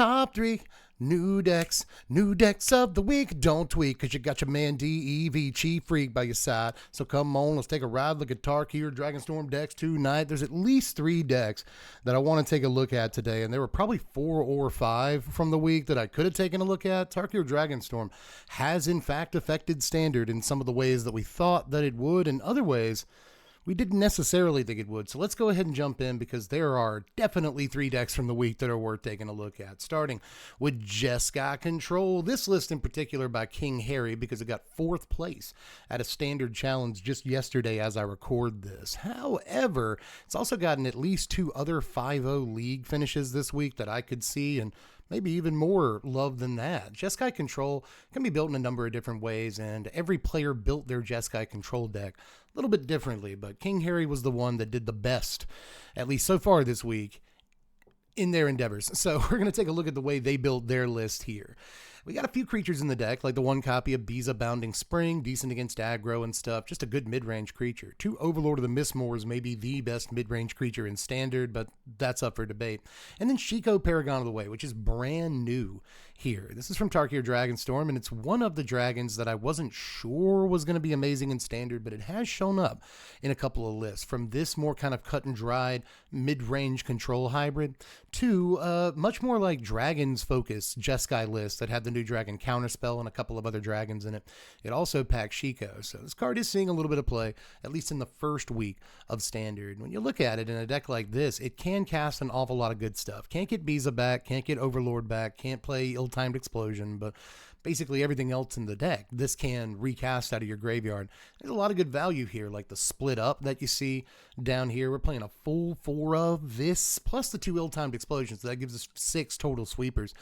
top 3 new decks of the week. Don't tweak, because you got your man DEV Chief Freak by your side. So come on, let's take a ride. Look at Tarkir Dragonstorm decks tonight. There's at least 3 decks that I want to take a look at today, and there were probably 4 or 5 from the week that I could have taken a look at. Tarkir Dragonstorm has in fact affected Standard in some of the ways that we thought that it would, and other ways we didn't necessarily think it would. So let's go ahead and jump in, because there are definitely 3 decks from the week that are worth taking a look at. Starting with Jeskai Control. This list in particular by King Harry, because it got 4th place at a Standard Challenge just yesterday as I record this. However, it's also gotten at least 2 other 5-0 league finishes this week that I could see, and maybe even more love than that. Jeskai Control can be built in a number of different ways, and every player built their Jeskai Control deck a little bit differently, but King Harry was the one that did the best, at least so far this week, in their endeavors. So we're going to take a look at the way they built their list here. We got a few creatures in the deck, like the 1 copy of Biza Bounding Spring, decent against aggro and stuff, just a good mid-range creature. 2 Overlord of the Mistmoors may be the best mid-range creature in Standard, but that's up for debate. And then Shiko Paragon of the Way, which is brand new here. This is from Tarkir Dragonstorm, and it's one of the dragons that I wasn't sure was going to be amazing in Standard, but it has shown up in a couple of lists, from this more kind of cut and dried mid-range control hybrid to much more like Dragons focused Jeskai list that had the new dragon counterspell and a couple of other dragons in it. It also packs Shiko, so this card is seeing a little bit of play, at least in the first week of Standard. When you look at it in a deck like this, it can cast an awful lot of good stuff. Can't get Biza back, can't get Overlord back, can't play Ill-Timed Explosion, but basically everything else in the deck, this can recast out of your graveyard. There's a lot of good value here, like the split up that you see down here. We're playing a full 4 of this, plus the 2 Ill-Timed Explosions. So that gives us 6 total sweepers.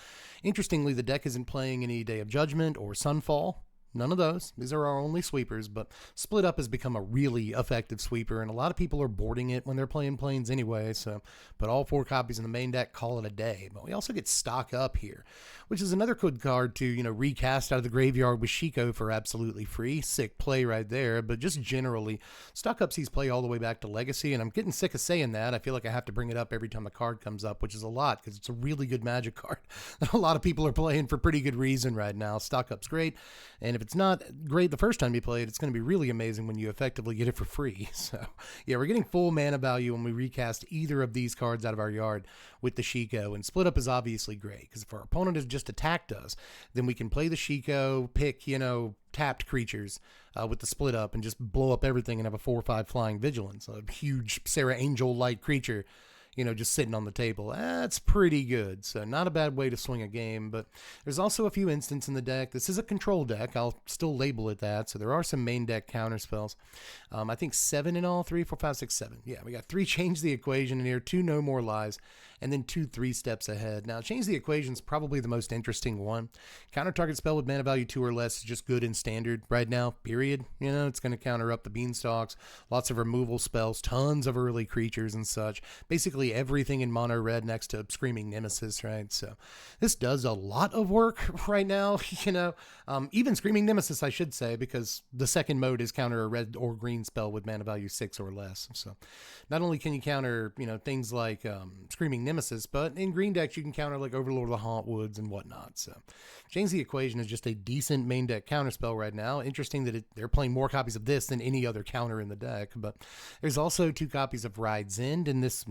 Interestingly, the deck isn't playing any Day of Judgment or Sunfall. None of those. These are our only sweepers, but Split Up has become a really effective sweeper, and a lot of people are boarding it when they're playing Plains anyway, so put all 4 copies in the main deck, call it a day. But we also get Stock Up here, which is another good card to, recast out of the graveyard with Shiko for absolutely free. Sick play right there, but just generally, Stock Up sees play all the way back to Legacy, and I'm getting sick of saying that. I feel like I have to bring it up every time the card comes up, which is a lot, because it's a really good Magic card that a lot of people are playing for pretty good reason right now. Stock Up's great, and if it's not great the first time you play it, it's going to be really amazing when you effectively get it for free. So yeah, we're getting full mana value when we recast either of these cards out of our yard with the Shiko, and Split Up is obviously great, because if our opponent has just attacked us, then we can play the Shiko, pick, tapped creatures with the Split Up, and just blow up everything and have a 4/5 flying vigilance, a huge Sarah Angel-like creature, just sitting on the table. That's pretty good. So not a bad way to swing a game, but there's also a few instances in the deck. This is a control deck. I'll still label it that. So there are some main deck counter spells. I think 7 in all, 3, 4, 5, 6, 7. Yeah, we got 3 Change the Equation in here, 2 No More Lies, and then 2 3 steps ahead. Now, Change the Equation is probably the most interesting one. Counter target spell with mana value 2 or less is just good in Standard right now, period. It's going to counter up the Beanstalks, lots of removal spells, tons of early creatures and such. Basically everything in mono red next to Screaming Nemesis, right? So this does a lot of work right now, even Screaming Nemesis, I should say, because the second mode is counter a red or green spell with mana value 6 or less. So not only can you counter, things like Screaming Nemesis, but in green decks you can counter like Overlord of the Hauntwoods and whatnot. So Change the Equation is just a decent main deck counter spell right now. Interesting that they're playing more copies of this than any other counter in the deck, but there's also 2 copies of Ride's End in this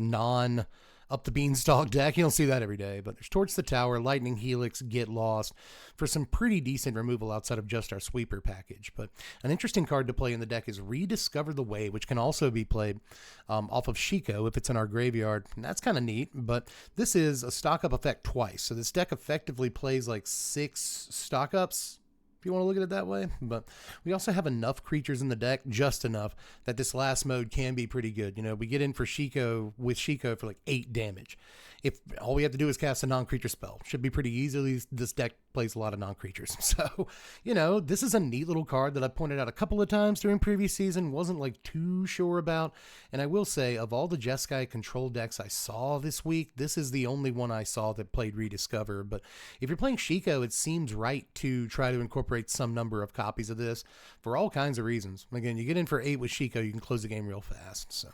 up the Beanstalk deck. You don't see that every day, but there's Torch the Tower, Lightning Helix, Get Lost for some pretty decent removal outside of just our sweeper package. But an interesting card to play in the deck is Rediscover the Way, which can also be played off of Shiko if it's in our graveyard. And that's kind of neat, but this is a stock up effect twice. So this deck effectively plays like 6 stock ups, if you want to look at it that way. But we also have enough creatures in the deck, just enough, that this last mode can be pretty good. We get in for Shiko with Shiko for like 8 damage. If all we have to do is cast a non-creature spell, should be pretty easily. This deck plays a lot of non-creatures. So, this is a neat little card that I pointed out a couple of times during previous season, wasn't like too sure about. And I will say, of all the Jeskai control decks I saw this week, this is the only one I saw that played Rediscover. But if you're playing Shiko, it seems right to try to incorporate some number of copies of this for all kinds of reasons. Again, you get in for 8 with Shiko, you can close the game real fast. So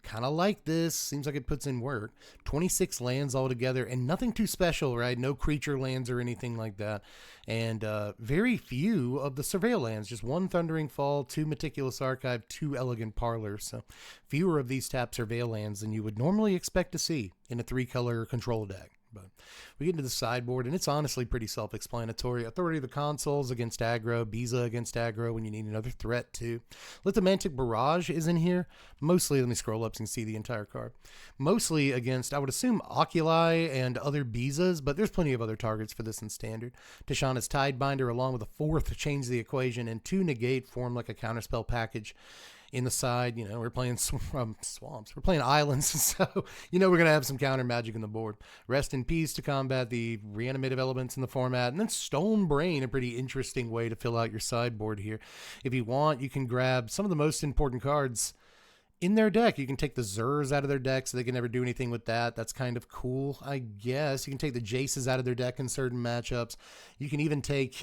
kind of like this. Seems like it puts in work. 26 lands altogether, and nothing too special, right? No creature lands or anything like that. And very few of the Surveil lands. Just 1 Thundering Fall, 2 Meticulous Archive, 2 Elegant Parlors. So fewer of these tap Surveil lands than you would normally expect to see in a 3-color control deck. But we get into the sideboard, and it's honestly pretty self-explanatory. Authority of the Consuls against aggro, Biza against aggro when you need another threat too. Lithomantic Barrage is in here. Mostly, let me scroll up so you can see the entire card. Mostly against, I would assume, Oculi and other Bizas, but there's plenty of other targets for this in Standard. Tishana's Tidebinder along with a 4th change the equation, and 2 negate form like a counterspell package. In the side, we're playing swamps. We're playing islands, so we're going to have some counter magic in the board. Rest in Peace to combat the reanimative elements in the format, and then Stone Brain, a pretty interesting way to fill out your sideboard here. If you want, you can grab some of the most important cards in their deck. You can take the Zers out of their deck so they can never do anything with that. That's kind of cool, I guess. You can take the Jaces out of their deck in certain matchups. You can even take,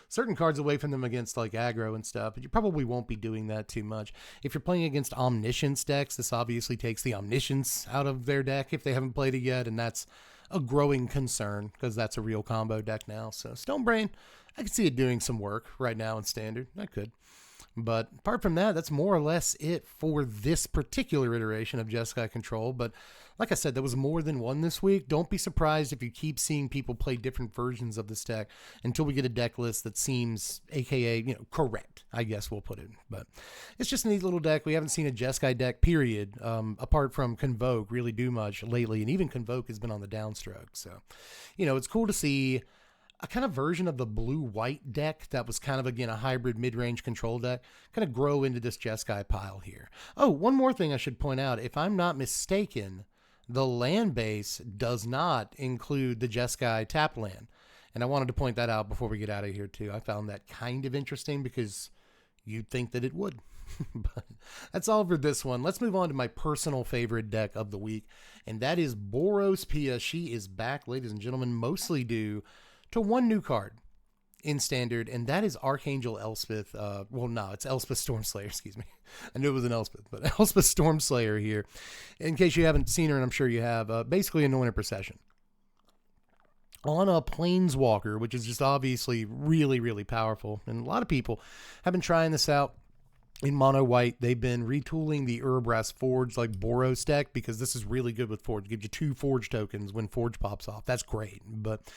certain cards away from them against like aggro and stuff, but you probably won't be doing that too much. If you're playing against Omniscience decks, this obviously takes the Omniscience out of their deck if they haven't played it yet, and that's a growing concern because that's a real combo deck now. So Stone Brain, I can see it doing some work right now in Standard. I could. But apart from that, that's more or less it for this particular iteration of Jeskai Control. But like I said, there was more than one this week. Don't be surprised if you keep seeing people play different versions of this deck until we get a deck list that seems, aka, correct, I guess we'll put it. But it's just a neat little deck. We haven't seen a Jeskai deck, period, apart from Convoke, really do much lately. And even Convoke has been on the downstroke. So, it's cool to see a kind of version of the blue-white deck that was kind of, again, a hybrid mid-range control deck kind of grow into this Jeskai pile here. Oh, one more thing I should point out. If I'm not mistaken, the land base does not include the Jeskai tap land. And I wanted to point that out before we get out of here, too. I found that kind of interesting because you'd think that it would. But that's all for this one. Let's move on to my personal favorite deck of the week, and that is Boros Pia. She is back, ladies and gentlemen, mostly due to one new card in Standard, and that is Archangel Elspeth. It's Elspeth Stormslayer, excuse me. I knew it was an Elspeth, but Elspeth Stormslayer here. In case you haven't seen her, and I'm sure you have, basically Anointed Procession. On a Planeswalker, which is just obviously really, really powerful. And a lot of people have been trying this out. In mono white, they've been retooling the Urbrass Forge like Boros deck because this is really good with Forge. It gives you 2 Forge tokens when Forge pops off. That's great. But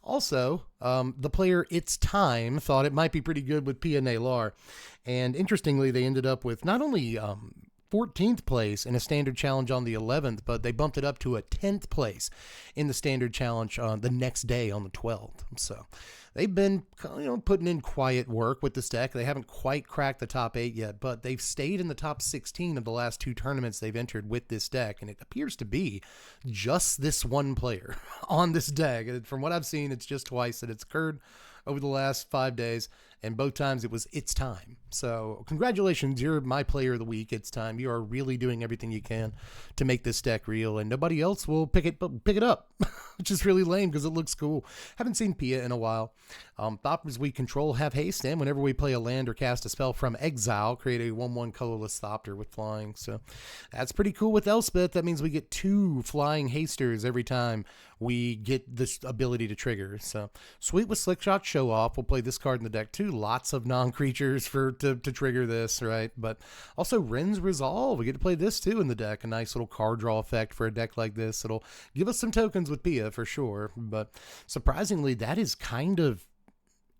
also, the player It's Time thought it might be pretty good with Pia Nalar. And interestingly, they ended up with not only 14th place in a Standard Challenge on the 11th, but they bumped it up to a 10th place in the Standard Challenge the next day on the 12th. So they've been, putting in quiet work with this deck. They haven't quite cracked the top 8 yet, but they've stayed in the top 16 of the last 2 tournaments they've entered with this deck, and it appears to be just this one player on this deck. And from what I've seen, it's just twice that it's occurred over the last 5 days, and both times it was It's Time. So congratulations, you're my player of the week. It's Time. You are really doing everything you can to make this deck real, and nobody else will pick it up, which is really lame because it looks cool. Haven't seen Pia in a while. Thopters we control have haste, and whenever we play a land or cast a spell from exile, create a 1/1 colorless Thopter with flying. So that's pretty cool with Elspeth. That means we get 2 flying hasters every time we get this ability to trigger. So sweet with Slickshot Show Off. We'll play this card in the deck too. Lots of non-creatures to trigger this, right? But also Ren's Resolve. We get to play this too in the deck. A nice little card draw effect for a deck like this. It'll give us some tokens with Pia for sure. But surprisingly, that is kind of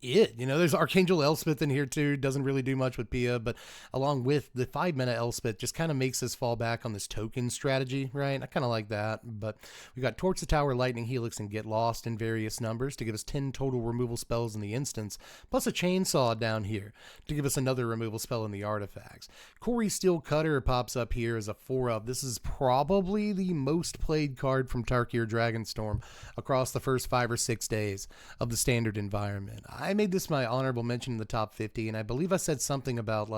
it. There's Archangel Elspeth in here too. Doesn't really do much with Pia, but along with the 5-mana Elspeth, just kind of makes us fall back on this token strategy, right? I kind of like that. But we got Torch the Tower, Lightning Helix, and Get Lost in various numbers to give us 10 total removal spells in the instance, plus a Chainsaw down here to give us another removal spell in the artifacts. Cori-Steel Cutter pops up here as a 4-of. This is probably the most played card from Tarkir Dragonstorm across the first 5 or 6 days of the Standard environment. I made this my honorable mention in the top 50, and I believe I said something about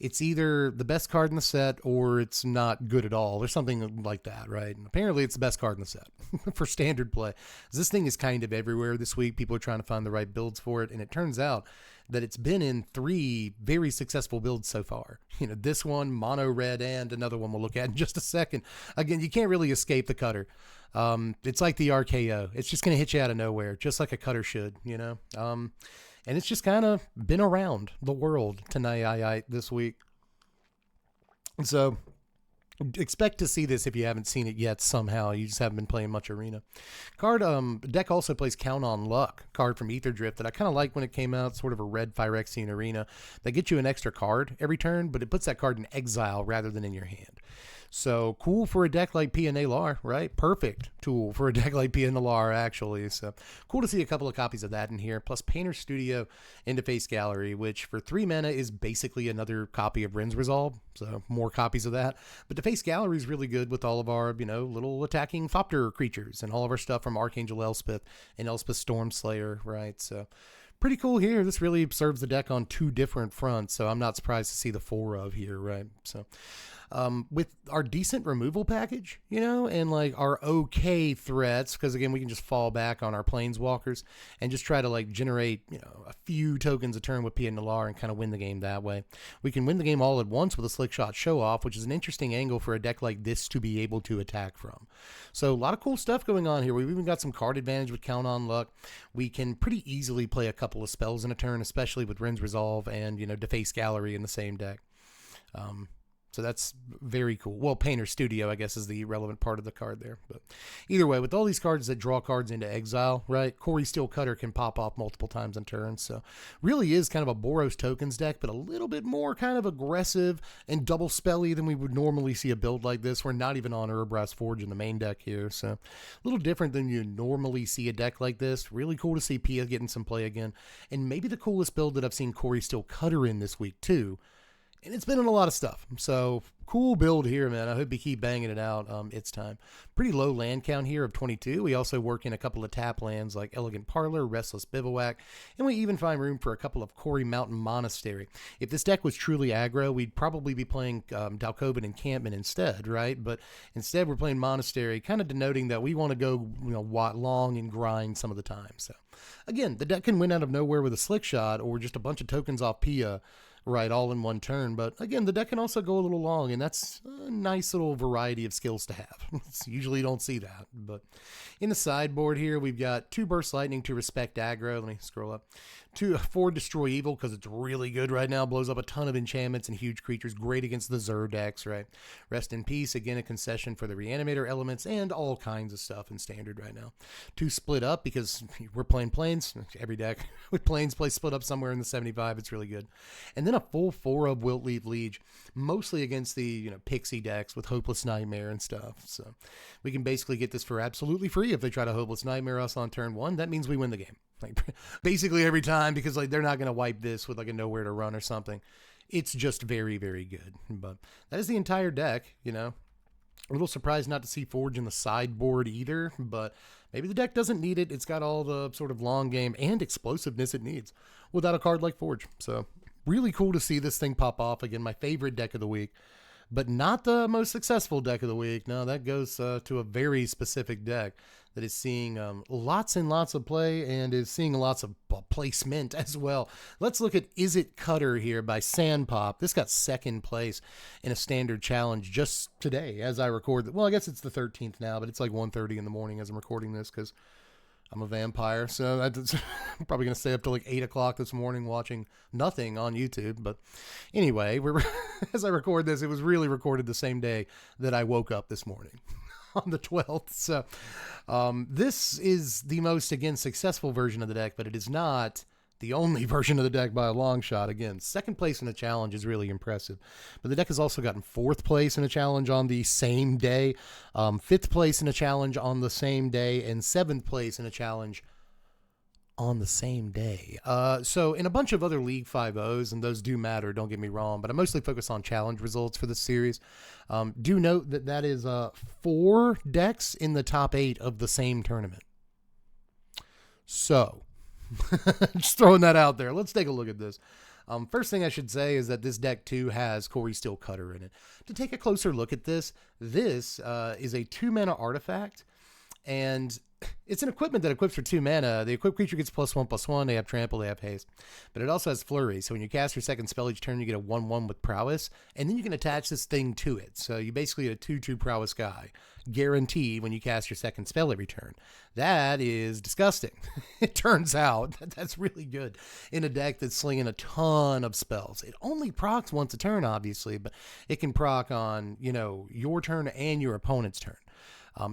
it's either the best card in the set or it's not good at all. There's something like that, right? And apparently it's the best card in the set for standard play. This thing is kind of everywhere this week. People are trying to find the right builds for it, and it turns out that it's been in 3 very successful builds so far. This one, mono red, and another one we'll look at in just a second. Again, you can't really escape the cutter. It's like the RKO. It's just going to hit you out of nowhere, just like a cutter should, and it's just kind of been around the world tonight this week. So expect to see this if you haven't seen it yet somehow. You just haven't been playing much Arena. Deck also plays Count on Luck, card from Ether Drift that I kind of like when it came out, sort of a red Phyrexian Arena that gets you an extra card every turn, but it puts that card in exile rather than in your hand. So cool for a deck like Pia Nalar, right? Perfect tool for a deck like Pia Nalar, actually. So cool to see a couple of copies of that in here, plus Painter Studio into Face Gallery, which for 3 mana is basically another copy of Rin's Resolve. So more copies of that. But the Face Gallery is really good with all of our, little attacking Thopter creatures and all of our stuff from Archangel Elspeth and Elspeth Stormslayer, right? So pretty cool here. This really serves the deck on 2 different fronts, so I'm not surprised to see the 4 of here, right? So with our decent removal package, and like our okay threats, because again, we can just fall back on our planeswalkers and just try to like generate, a few tokens a turn with Pia Nalar and kind of win the game that way. We can win the game all at once with a Slick Shot Show Off, which is an interesting angle for a deck like this to be able to attack from. So a lot of cool stuff going on here. We've even got some card advantage with Count on Luck. We can pretty easily play a couple of spells in a turn, especially with Rin's Resolve and, Deface Gallery in the same deck. So that's very cool. Well, Painter Studio, I guess, is the relevant part of the card there. But either way, with all these cards that draw cards into exile, right, Cori-Steel Cutter can pop off multiple times in turns. So really is kind of a Boros Tokens deck, but a little bit more kind of aggressive and double spelly than we would normally see a build like this. We're not even on Urbrass Forge in the main deck here. So a little different than you normally see a deck like this. Really cool to see Pia getting some play again. And maybe the coolest build that I've seen Cori-Steel Cutter in this week, too. And it's been in a lot of stuff. So cool build here, man. I hope you keep banging it out. It's time. Pretty low land count here of 22. We also work in a couple of tap lands like Elegant Parlor, Restless Bivouac, and we even find room for a couple of Cori Mountain Monastery. If this deck was truly aggro, we'd probably be playing Dalkovan Encampment instead, right? But instead we're playing Monastery, kind of denoting that we want to go long and grind some of the time. So again, the deck can win out of nowhere with a Slick Shot or just a bunch of tokens off Pia, right, all in one turn. But again, the deck can also go a little long, and that's a nice little variety of skills to have. Usually you don't see that. But in the sideboard here, we've got 2 Burst Lightning to respect aggro. Let me scroll up. 4 Destroy Evil, because it's really good right now. Blows up a ton of enchantments and huge creatures. Great against the Zur decks, right? Rest in Peace, again, a concession for the Reanimator elements and all kinds of stuff in Standard right now. 2 Split Up, because we're playing Plains. Every deck with Plains plays Split Up somewhere in the 75. It's really good. And then a full 4 of Wilt Leaf Liege, mostly against the Pixie decks with Hopeless Nightmare and stuff. So we can basically get this for absolutely free if they try to Hopeless Nightmare us on turn 1. That means we win the game. Like basically every time, because like they're not going to wipe this with like a Nowhere to Run or something. It's just very, very good. But that is the entire deck, A little surprised not to see Forge in the sideboard either, but maybe the deck doesn't need it. It's got all the sort of long game and explosiveness it needs without a card like Forge. So really cool to see this thing pop off. Again, my favorite deck of the week, but not the most successful deck of the week. No, that goes to a very specific deck that is seeing lots and lots of play and is seeing lots of placement as well. Let's look at Izzet Cutter here by Sandpop. This got 2nd place in a Standard Challenge just today as I record. Well, I guess it's the 13th now, but it's like 1:30 in the morning as I'm recording this because I'm a vampire. So I'm probably going to stay up till like 8 o'clock this morning watching nothing on YouTube. But anyway, as I record this, it was really recorded the same day that I woke up this morning. On the 12th. So this is the most, again, successful version of the deck, but it is not the only version of the deck by a long shot. Again, 2nd place in a challenge is really impressive. But the deck has also gotten 4th place in a challenge on the same day, 5th place in a challenge on the same day, and 7th place in a challenge on the same day. So in a bunch of other League 5.0s, and those do matter, don't get me wrong, but I mostly focus on challenge results for this series. Do note that that is 4 decks in the top 8 of the same tournament. So just throwing that out there. Let's take a look at this. First thing I should say is that this deck too has Cori-Steel Cutter in it. To take a closer look at this, this is a 2-mana artifact, and it's an equipment that equips for 2 mana. The equipped creature gets +1/+1. They have trample, they have haste. But it also has flurry. So when you cast your second spell each turn, you get a 1/1 with prowess. And then you can attach this thing to it. So you basically get a 2/2 prowess guy. Guaranteed when you cast your second spell every turn. That is disgusting. It turns out that's really good in a deck that's slinging a ton of spells. It only procs once a turn, obviously, but it can proc on, your turn and your opponent's turn.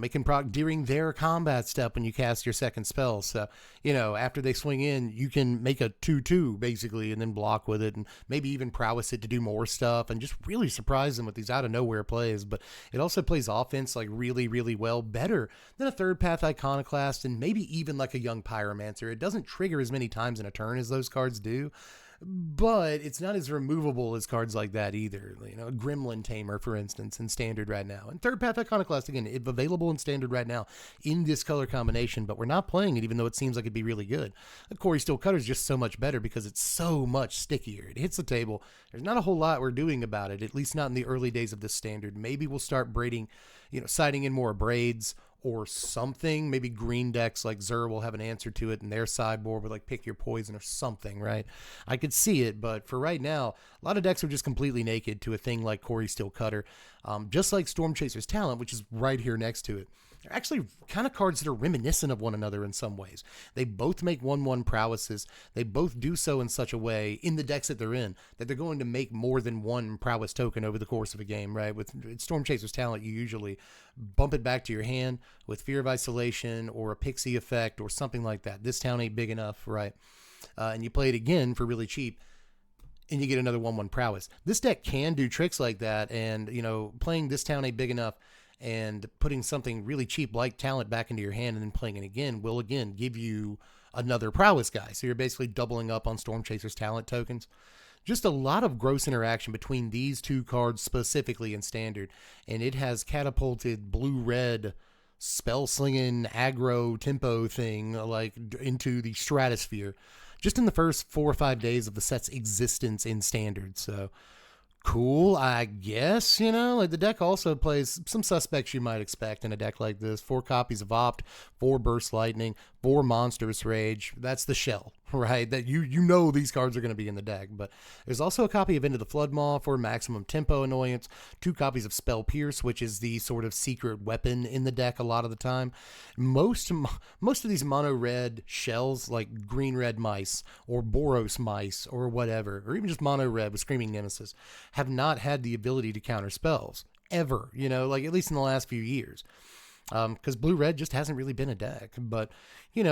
It can proc during their combat step when you cast your second spell. So, after they swing in, you can make a 2/2 basically and then block with it and maybe even prowess it to do more stuff and just really surprise them with these out of nowhere plays. But it also plays offense like really, really well, better than a third path iconoclast and maybe even like a young pyromancer. It doesn't trigger as many times in a turn as those cards do. But it's not as removable as cards like that either. A Gremlin Tamer, for instance, in Standard right now. And Third Path Iconoclast, again, it's available in Standard right now in this color combination, but we're not playing it even though it seems like it'd be really good. The Cori-Steel Cutter is just so much better because it's so much stickier. It hits the table. There's not a whole lot we're doing about it, at least not in the early days of this Standard. Maybe we'll start braiding, siding in more braids or something. Maybe green decks like Zur will have an answer to it in their sideboard with like Pick Your Poison or something, right? I could see it, but for right now, a lot of decks are just completely naked to a thing like Cori-Steel Cutter. Just like Stormchaser's Talent, which is right here next to it. They're actually kind of cards that are reminiscent of one another in some ways. They both make 1/1 prowesses. They both do so in such a way in the decks that they're in that they're going to make more than one prowess token over the course of a game, right? With Stormchaser's Talent, you usually bump it back to your hand with Fear of Isolation or a Pixie effect or something like that. This town ain't big enough, right? And you play it again for really cheap and you get another 1/1 prowess. This deck can do tricks like that, and playing This Town Ain't Big Enough and putting something really cheap like Talent back into your hand and then playing it again will again give you another prowess guy. So you're basically doubling up on Stormchaser's Talent tokens. Just a lot of gross interaction between these two cards specifically in Standard, and it has catapulted blue-red spell slinging aggro tempo thing like into the stratosphere just in the first 4 or 5 days of the set's existence in Standard. So cool, I guess, like the deck also plays some suspects you might expect in a deck like this. 4 copies of Opt, 4 Burst Lightning, 4 Monstrous Rage. That's the shell, right? That these cards are going to be in the deck. But there's also a copy of Into the Floodmaw for maximum tempo annoyance, 2 copies of Spell Pierce, which is the sort of secret weapon in the deck a lot of the time. Most of these mono red shells, like green red mice or Boros mice or whatever, or even just mono red with Screaming Nemesis, have not had the ability to counter spells ever, like at least in the last few years. Because blue-red just hasn't really been a deck. But,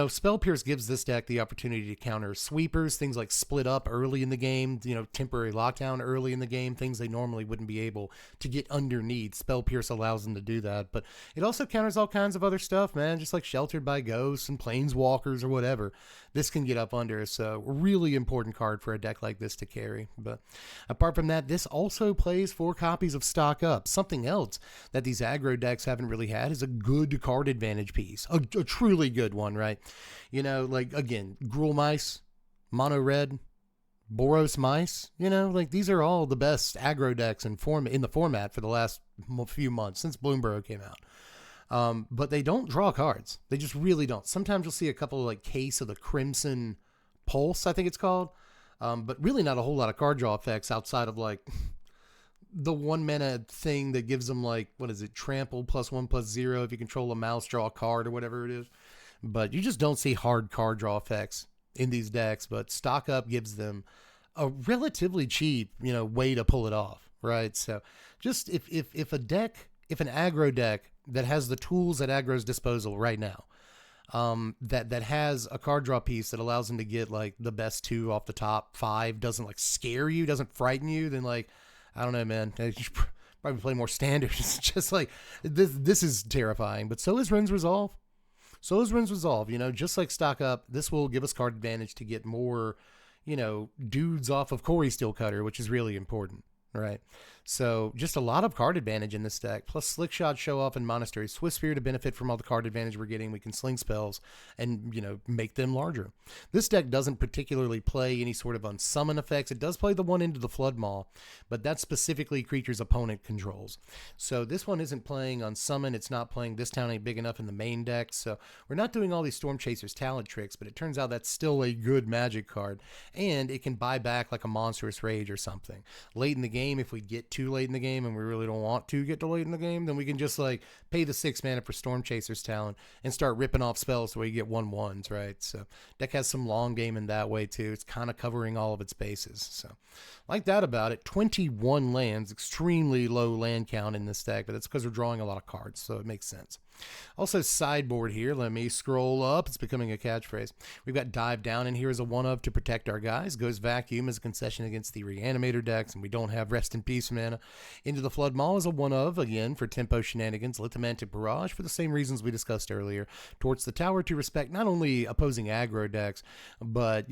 Spell Pierce gives this deck the opportunity to counter sweepers, things like Split Up early in the game, temporary lockdown early in the game, things they normally wouldn't be able to get underneath. Spell Pierce allows them to do that. But it also counters all kinds of other stuff, man, just like Sheltered by Ghosts and Planeswalkers or whatever. This can get up under, so a really important card for a deck like this to carry. But apart from that, this also plays 4 copies of Stock Up. Something else that these aggro decks haven't really had is a good card advantage piece, a truly good one, right? Like again, Gruul Mice, Mono Red, Boros Mice, these are all the best aggro decks in the format for the last few months since Bloomburrow came out. But they don't draw cards. They just really don't. Sometimes you'll see a couple of Case of the Crimson Pulse, I think it's called. But really not a whole lot of card draw effects outside of like the 1 mana thing that gives them trample +1/+0 if you control a mouse, draw a card or whatever it is. But you just don't see hard card draw effects in these decks. But Stock Up gives them a relatively cheap, way to pull it off, right? So just if an aggro deck that has the tools at aggro's disposal right now, that has a card draw piece that allows them to get like the best 2 off the top 5, doesn't scare you, doesn't frighten you, then I don't know, man. You should probably play more Standard. It's just like this is terrifying. But so is Ren's Resolve. Just like Stock Up, this will give us card advantage to get more, dudes off of Cori-Steel Cutter, which is really important, right? So just a lot of card advantage in this deck. Plus Slick Shot, Show Off, and Monastery. Swift Sphere to benefit from all the card advantage we're getting. We can sling spells and, make them larger. This deck doesn't particularly play any sort of unsummon effects. It does play the one into the Flood Maw, but that's specifically creatures opponent controls. So this one isn't playing unsummon. It's not playing This Town Ain't Big Enough in the main deck. So we're not doing all these Storm Chasers talent tricks, but it turns out that's still a good Magic card. And it can buy back like a Monstrous Rage or something. Late in the game, if we get too late in the game and we really don't want to get too late in the game, then we can just pay the 6 mana for Storm Chaser's talent and start ripping off spells so we get 1/1s, right? So deck has some long game in that way too. It's kind of covering all of its bases. So like that about it. 21 lands, extremely low land count in this deck, but that's because we're drawing a lot of cards, so it makes sense. Also sideboard here, let me scroll up. It's becoming a catchphrase. We've got Dive Down in here as a one-of to protect our guys. Goes Vacuum as a concession against the Reanimator decks, and we don't have Rest in Peace mana. Into the Flood Maw as a one-of, again, for tempo shenanigans. Lithomantic Barrage for the same reasons we discussed earlier. Torch the Tower to respect not only opposing aggro decks, but,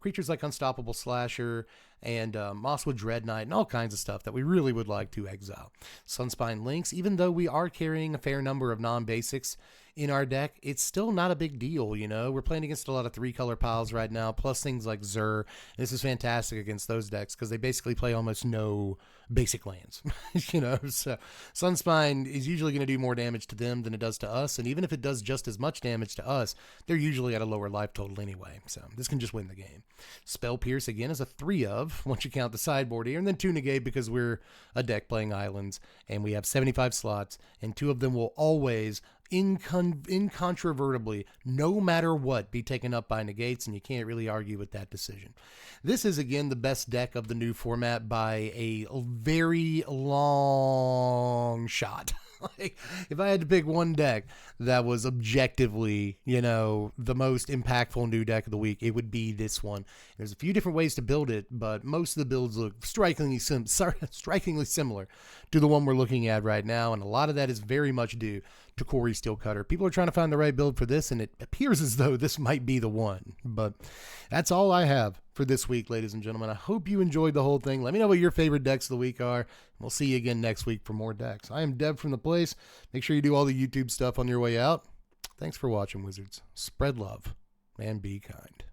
creatures like Unstoppable Slasher and Mosswood Dread Knight and all kinds of stuff that we really would like to exile. Sunspine Lynx, even though we are carrying a fair number of non-basics in our deck, it's still not a big deal, We're playing against a lot of 3-color piles right now, plus things like Zur. This is fantastic against those decks because they basically play almost no basic lands, So Sunspine is usually going to do more damage to them than it does to us, and even if it does just as much damage to us, they're usually at a lower life total anyway, so this can just win the game. Spell Pierce, again, is a 3-of, once you count the sideboard here, and then 2 negate because we're a deck playing islands, and we have 75 slots, and 2 of them will always incontrovertibly, no matter what, be taken up by negates, and you can't really argue with that decision. This is, again, the best deck of the new format by a very long shot. If I had to pick one deck that was objectively, the most impactful new deck of the week, it would be this one. There's a few different ways to build it, but most of the builds look strikingly similar to the one we're looking at right now, and a lot of that is very much due to Cori-Steel Cutter. People are trying to find the right build for this, and it appears as though this might be the one. But that's all I have for this week, ladies and gentlemen. I hope you enjoyed the whole thing. Let me know what your favorite decks of the week are. We'll see you again next week for more decks. I am Deb from The Place. Make sure you do all the YouTube stuff on your way out. Thanks for watching, Wizards. Spread love and be kind.